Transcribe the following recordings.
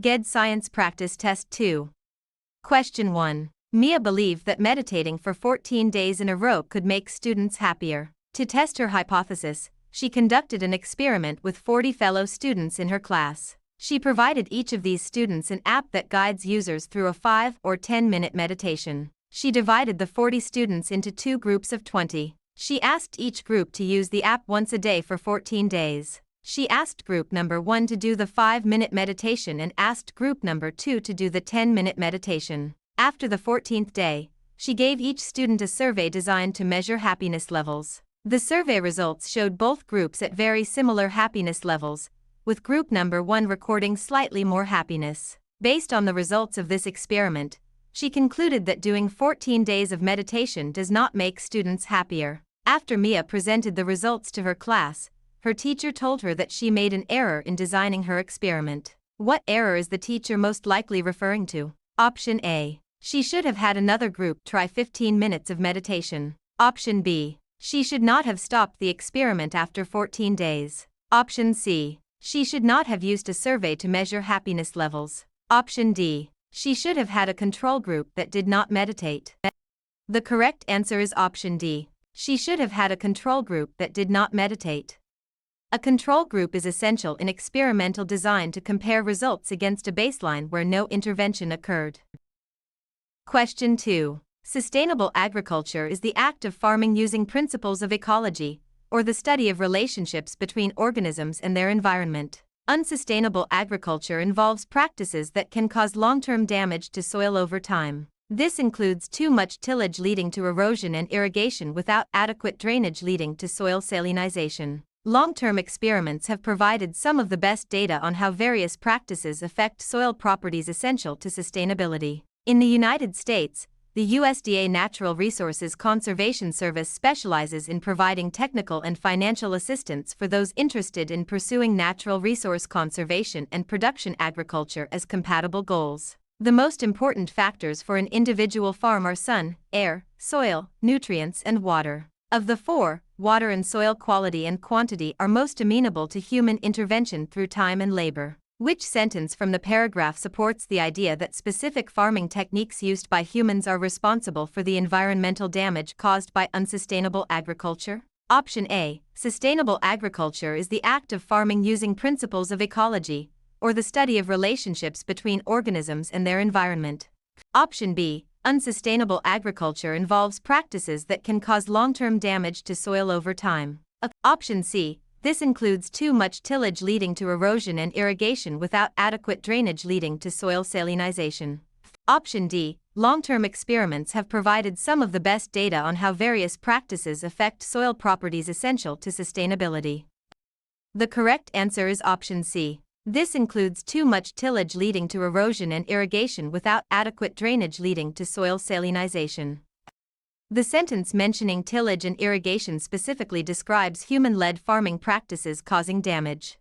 GED Science Practice Test 2. Question 1. Mia believed that meditating for 14 days in a row could make students happier. To test her hypothesis, she conducted an experiment with 40 fellow students in her class. She provided each of these students an app that guides users through a 5 or 10-minute meditation. She divided the 40 students into 2 groups of 20. She asked each group to use the app once a day for 14 days. She asked group number 1 to do the 5-minute meditation and asked group number 2 to do the 10-minute meditation. After the 14th day, she gave each student a survey designed to measure happiness levels. The survey results showed both groups at very similar happiness levels, with group number 1 recording slightly more happiness. Based on the results of this experiment, she concluded that doing 14 days of meditation does not make students happier. After Mia presented the results to her class, her teacher told her that she made an error in designing her experiment. What error is the teacher most likely referring to? Option A. She should have had another group try 15 minutes of meditation. Option B. She should not have stopped the experiment after 14 days. Option C. She should not have used a survey to measure happiness levels. Option D. She should have had a control group that did not meditate. The correct answer is option D. She should have had a control group that did not meditate. A control group is essential in experimental design to compare results against a baseline where no intervention occurred. Question 2. Sustainable agriculture is the act of farming using principles of ecology, or the study of relationships between organisms and their environment. Unsustainable agriculture involves practices that can cause long-term damage to soil over time. This includes too much tillage leading to erosion and irrigation without adequate drainage leading to soil salinization. Long-term experiments have provided some of the best data on how various practices affect soil properties essential to sustainability. In the United States, the USDA Natural Resources Conservation Service specializes in providing technical and financial assistance for those interested in pursuing natural resource conservation and production agriculture as compatible goals. The most important factors for an individual farm are sun, air, soil, nutrients, and water. Of the 4, water and soil quality and quantity are most amenable to human intervention through time and labor. Which sentence from the paragraph supports the idea that specific farming techniques used by humans are responsible for the environmental damage caused by unsustainable agriculture? Option A. Sustainable agriculture is the act of farming using principles of ecology, or the study of relationships between organisms and their environment. Option B. Unsustainable agriculture involves practices that can cause long-term damage to soil over time. Option C. This includes too much tillage leading to erosion and irrigation without adequate drainage leading to soil salinization. Option D. Long-term experiments have provided some of the best data on how various practices affect soil properties essential to sustainability. The correct answer is option C. This includes too much tillage leading to erosion and irrigation without adequate drainage leading to soil salinization. The sentence mentioning tillage and irrigation specifically describes human-led farming practices causing damage.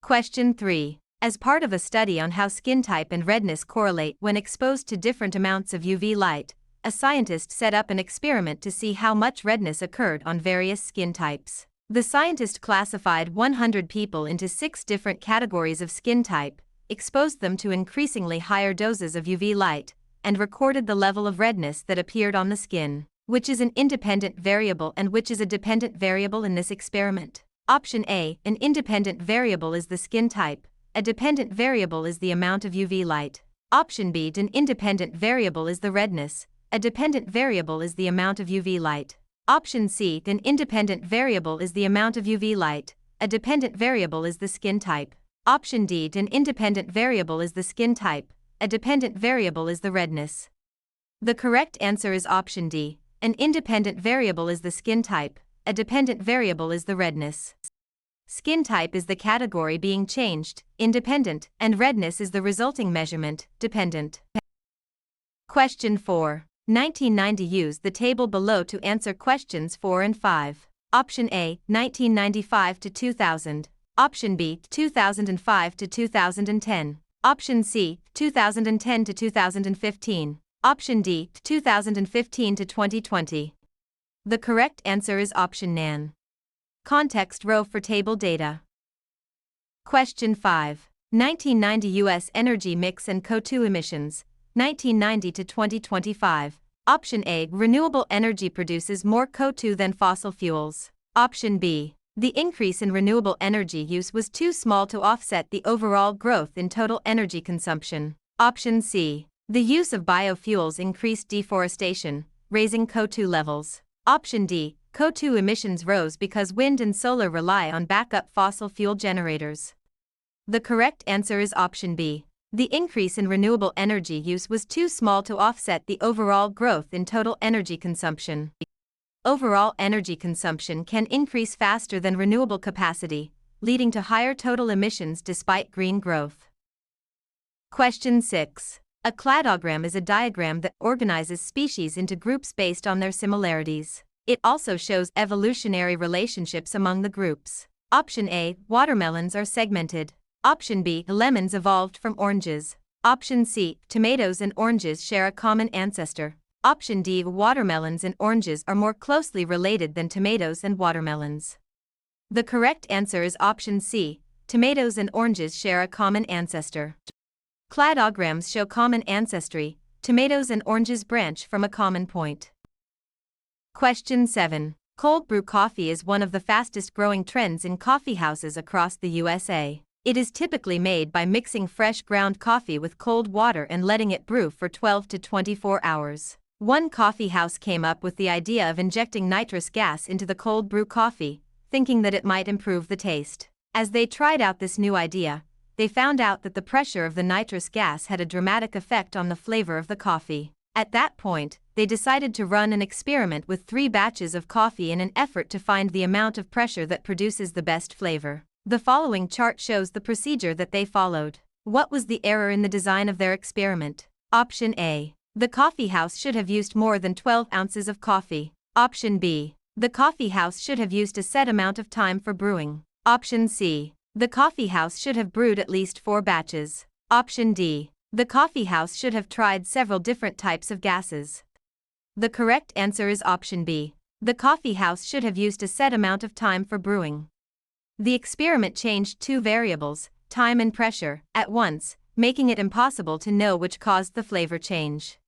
Question 3. As part of a study on how skin type and redness correlate when exposed to different amounts of UV light, a scientist set up an experiment to see how much redness occurred on various skin types. The scientist classified 100 people into 6 different categories of skin type, exposed them to increasingly higher doses of UV light, and recorded the level of redness that appeared on the skin. Which is an independent variable and which is a dependent variable in this experiment? Option A. An independent variable is the skin type. A dependent variable is the amount of UV light. Option B. An independent variable is the redness. A dependent variable is the amount of UV light. Option C. An independent variable is the amount of UV light. A dependent variable is the skin type. Option D. An independent variable is the skin type. A dependent variable is the redness. The correct answer is option D. An independent variable is the skin type. A dependent variable is the redness. Skin type is the category being changed, independent, and redness is the resulting measurement, dependent. Question 4. 1990. Use the table below to answer questions 4 and 5. Option A. 1995 to 2000. Option B. 2005 to 2010. Option C. 2010 to 2015. Option D. 2015 to 2020. The correct answer is option Nan. Context row for table data. Question 5. 1990 U.S. energy mix and CO2 emissions, 1990 to 2025. Option A. Renewable energy produces more CO2 than fossil fuels. Option B. The increase in renewable energy use was too small to offset the overall growth in total energy consumption. Option C. The use of biofuels increased deforestation, raising CO2 levels. Option D. CO2 emissions rose because wind and solar rely on backup fossil fuel generators. The correct answer is option B. The increase in renewable energy use was too small to offset the overall growth in total energy consumption. Overall energy consumption can increase faster than renewable capacity, leading to higher total emissions despite green growth. Question 6. A cladogram is a diagram that organizes species into groups based on their similarities. It also shows evolutionary relationships among the groups. Option A. Watermelons are segmented. Option B. Lemons evolved from oranges. Option C. Tomatoes and oranges share a common ancestor. Option D. Watermelons and oranges are more closely related than tomatoes and watermelons. The correct answer is option C. Tomatoes and oranges share a common ancestor. Cladograms show common ancestry. Tomatoes and oranges branch from a common point. Question 7. Cold brew coffee is one of the fastest growing trends in coffee houses across the USA. It is typically made by mixing fresh ground coffee with cold water and letting it brew for 12 to 24 hours. One coffee house came up with the idea of injecting nitrous gas into the cold brew coffee, thinking that it might improve the taste. As they tried out this new idea, they found out that the pressure of the nitrous gas had a dramatic effect on the flavor of the coffee. At that point, they decided to run an experiment with 3 batches of coffee in an effort to find the amount of pressure that produces the best flavor. The following chart shows the procedure that they followed. What was the error in the design of their experiment? Option A. The coffee house should have used more than 12 ounces of coffee. Option B. The coffee house should have used a set amount of time for brewing. Option C. The coffee house should have brewed at least 4 batches. Option D. The coffee house should have tried several different types of gases. The correct answer is option B. The coffee house should have used a set amount of time for brewing. The experiment changed 2 variables, time and pressure, at once, making it impossible to know which caused the flavor change.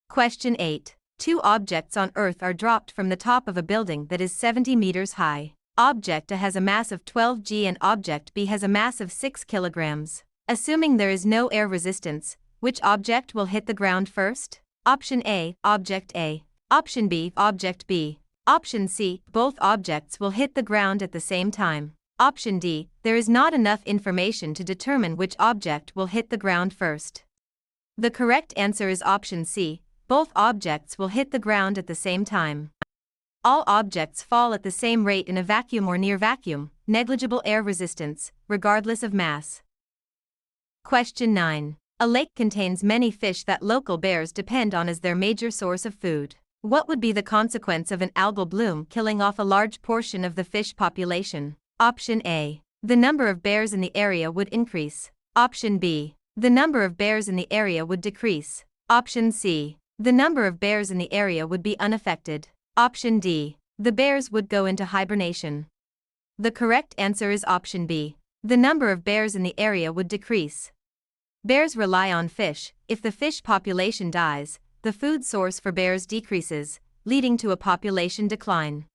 Question 8. 2 objects on Earth are dropped from the top of a building that is 70 meters high. Object A has a mass of 12 g and Object B has a mass of 6 kilograms. Assuming there is no air resistance, which object will hit the ground first? Option A. Object A. Option B. Object B. Option C. Both objects will hit the ground at the same time. Option D. There is not enough information to determine which object will hit the ground first. The correct answer is option C. Both objects will hit the ground at the same time. All objects fall at the same rate in a vacuum or near vacuum, negligible air resistance, regardless of mass. Question 9. A lake contains many fish that local bears depend on as their major source of food. What would be the consequence of an algal bloom killing off a large portion of the fish population? Option A. The number of bears in the area would increase. Option B. The number of bears in the area would decrease. Option C. The number of bears in the area would be unaffected. Option D. The bears would go into hibernation. The correct answer is option B. The number of bears in the area would decrease. Bears rely on fish. If the fish population dies, the food source for bears decreases, leading to a population decline.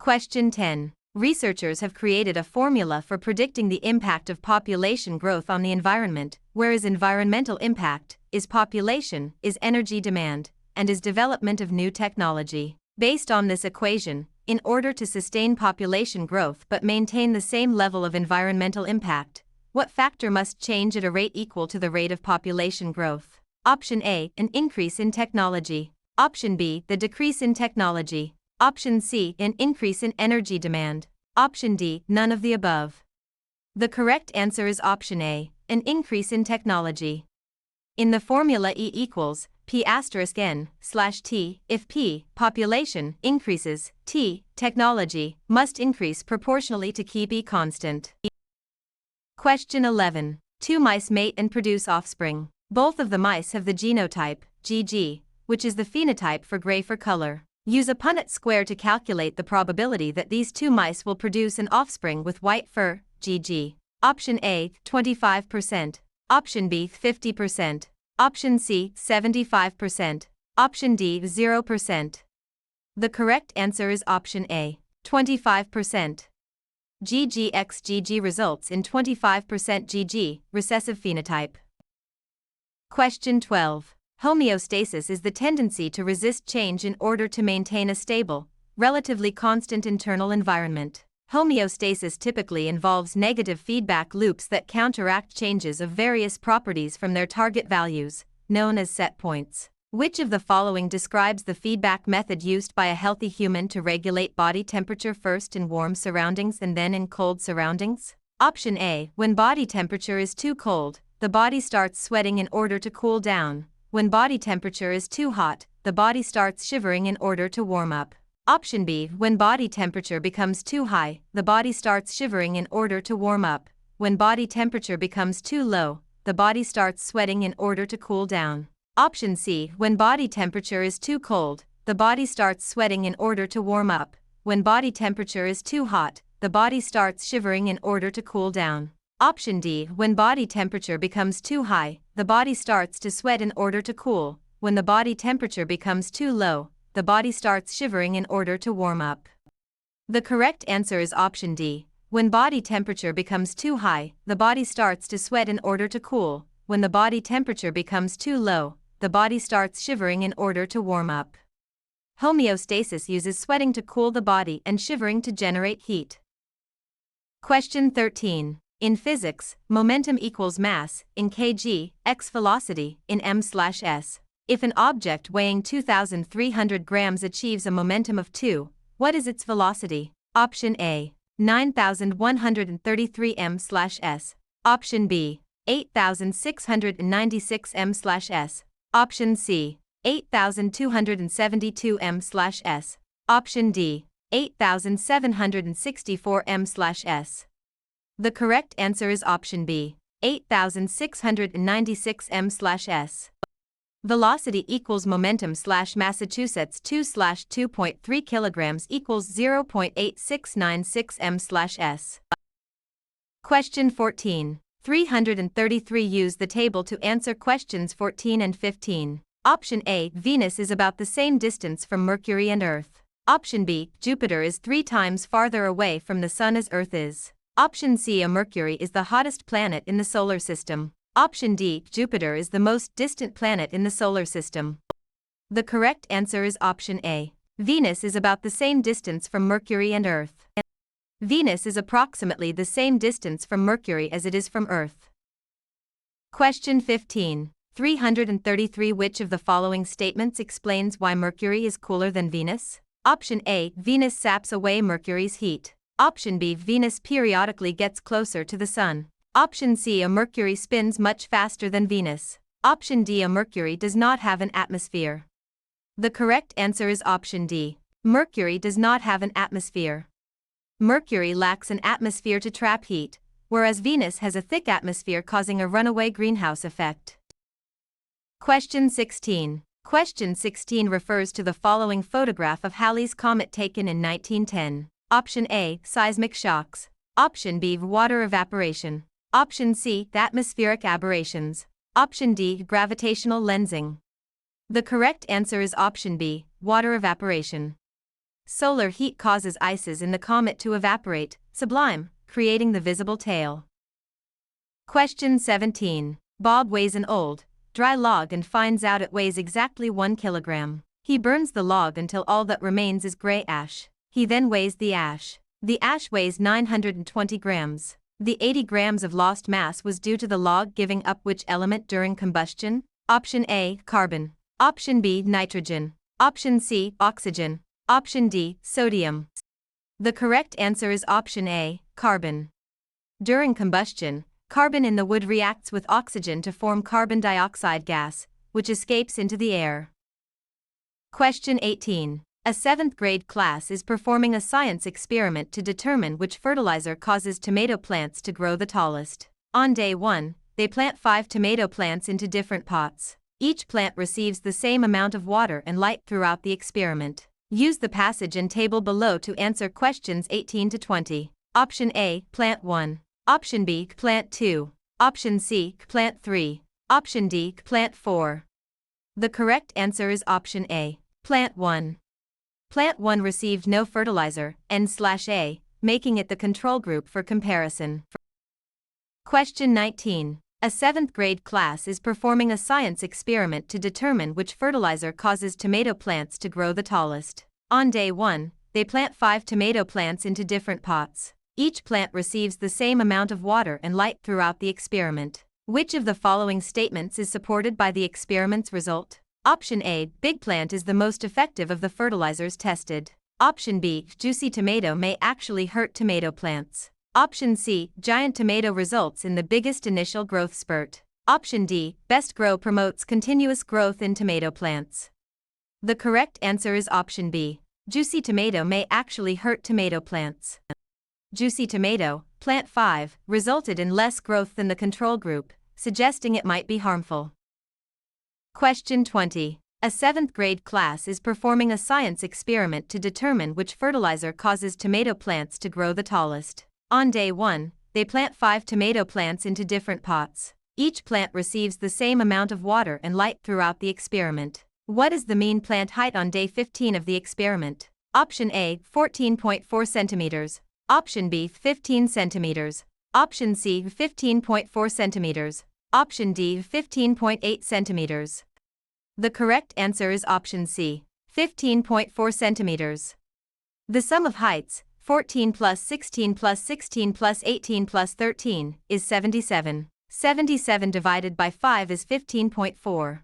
Question 10. Researchers have created a formula for predicting the impact of population growth on the environment, whereas environmental impact is population, is energy demand, and is development of new technology. Based on this equation, in order to sustain population growth but maintain the same level of environmental impact, what factor must change at a rate equal to the rate of population growth? Option A. An increase in technology. Option B. The decrease in technology. Option C. An increase in energy demand. Option D. None of the above. The correct answer is option A. An increase in technology. In the formula E equals P*N/T, if P, population, increases, T, technology, must increase proportionally to keep E constant. Question 11. 2 mice mate and produce offspring. Both of the mice have the genotype, GG, which is the phenotype for gray for color. Use a Punnett square to calculate the probability that these 2 mice will produce an offspring with white fur, GG. Option A, 25%. Option B, 50%. Option C, 75%. Option D, 0%. The correct answer is option A, 25%. GGXGG results in 25% GG, recessive phenotype. Question 12. Homeostasis is the tendency to resist change in order to maintain a stable, relatively constant internal environment. Homeostasis typically involves negative feedback loops that counteract changes of various properties from their target values, known as set points. Which of the following describes the feedback method used by a healthy human to regulate body temperature first in warm surroundings and then in cold surroundings? Option A. When body temperature is too cold, the body starts sweating in order to cool down. When body temperature is too hot, the body starts shivering in order to warm up. Option B. When body temperature becomes too high, the body starts shivering in order to warm up. When body temperature becomes too low, the body starts sweating in order to cool down. Option C. When body temperature is too cold, the body starts sweating in order to warm up. When body temperature is too hot, the body starts shivering in order to cool down. Option D. When body temperature becomes too high, the body starts to sweat in order to cool. When the body temperature becomes too low, the body starts shivering in order to warm up. The correct answer is option D. When body temperature becomes too high, the body starts to sweat in order to cool. When the body temperature becomes too low, the body starts shivering in order to warm up. Homeostasis uses sweating to cool the body and shivering to generate heat. Question 13. In physics, momentum equals mass, in kg, x velocity, in m/s. If an object weighing 2,300 grams achieves a momentum of 2, what is its velocity? Option A, 9,133 m/s. Option B, 8,696 m/s. Option C, 8,272 m/s. Option D, 8,764 m/s. The correct answer is option B, 8,696 m/s. Velocity equals momentum / Massachusetts 2/2.3 kilograms equals 0.8696 m/s. Question 14. 333. Use the table to answer questions 14 and 15. Option A. Venus is about the same distance from Mercury and Earth. Option B. Jupiter is 3 times farther away from the Sun as Earth is. Option C. Mercury is the hottest planet in the solar system. Option D. Jupiter is the most distant planet in the solar system. The correct answer is option A. Venus is about the same distance from Mercury and Earth. Venus is approximately the same distance from Mercury as it is from Earth. Question 15. 333. Which of the following statements explains why Mercury is cooler than Venus? Option A. Venus saps away Mercury's heat. Option B. Venus periodically gets closer to the Sun. Option C. Mercury spins much faster than Venus. Option D. Mercury does not have an atmosphere. The correct answer is option D. Mercury does not have an atmosphere. Mercury lacks an atmosphere to trap heat, whereas Venus has a thick atmosphere causing a runaway greenhouse effect. Question 16. Question 16 refers to the following photograph of Halley's Comet taken in 1910. Option A. Seismic shocks. Option B. Water evaporation. Option C. Atmospheric aberrations. Option D. Gravitational lensing. The correct answer is option B. Water evaporation. Solar heat causes ices in the comet to evaporate, sublime, creating the visible tail. Question 17. Bob weighs an old, dry log and finds out it weighs exactly 1 kilogram. He burns the log until all that remains is gray ash. He then weighs the ash. The ash weighs 920 grams. The 80 grams of lost mass was due to the log giving up which element during combustion? Option A. Carbon. Option B. Nitrogen. Option C. Oxygen. Option D. Sodium. The correct answer is option A. Carbon. During combustion, carbon in the wood reacts with oxygen to form carbon dioxide gas, which escapes into the air. Question 18. A 7th grade class is performing a science experiment to determine which fertilizer causes tomato plants to grow the tallest. On day 1, they plant 5 tomato plants into different pots. Each plant receives the same amount of water and light throughout the experiment. Use the passage and table below to answer questions 18 to 20. Option A. Plant 1. Option B, plant 2. Option C, plant 3. Option D, plant 4. The correct answer is option A, plant 1. Plant 1 received no fertilizer, N/A, making it the control group for comparison. Question 19. A 7th grade class is performing a science experiment to determine which fertilizer causes tomato plants to grow the tallest. On day 1, they plant 5 tomato plants into different pots. Each plant receives the same amount of water and light throughout the experiment. Which of the following statements is supported by the experiment's result? Option A, big plant is the most effective of the fertilizers tested. Option B, juicy tomato may actually hurt tomato plants. Option C, giant tomato results in the biggest initial growth spurt. Option D, best grow promotes continuous growth in tomato plants. The correct answer is option B, juicy tomato may actually hurt tomato plants. Juicy tomato, plant 5, resulted in less growth than the control group, suggesting it might be harmful. Question 20. A 7th grade class is performing a science experiment to determine which fertilizer causes tomato plants to grow the tallest. On day 1, they plant 5 tomato plants into different pots. Each plant receives the same amount of water and light throughout the experiment. What is the mean plant height on day 15 of the experiment? Option A, 14.4 centimeters. Option B, 15 centimeters. Option C, 15.4 centimeters. Option D, 15.8 centimeters. The correct answer is option C, 15.4 centimeters. The sum of heights, 14 plus 16 plus 16 plus 18 plus 13, is 77. 77 divided by 5 is 15.4.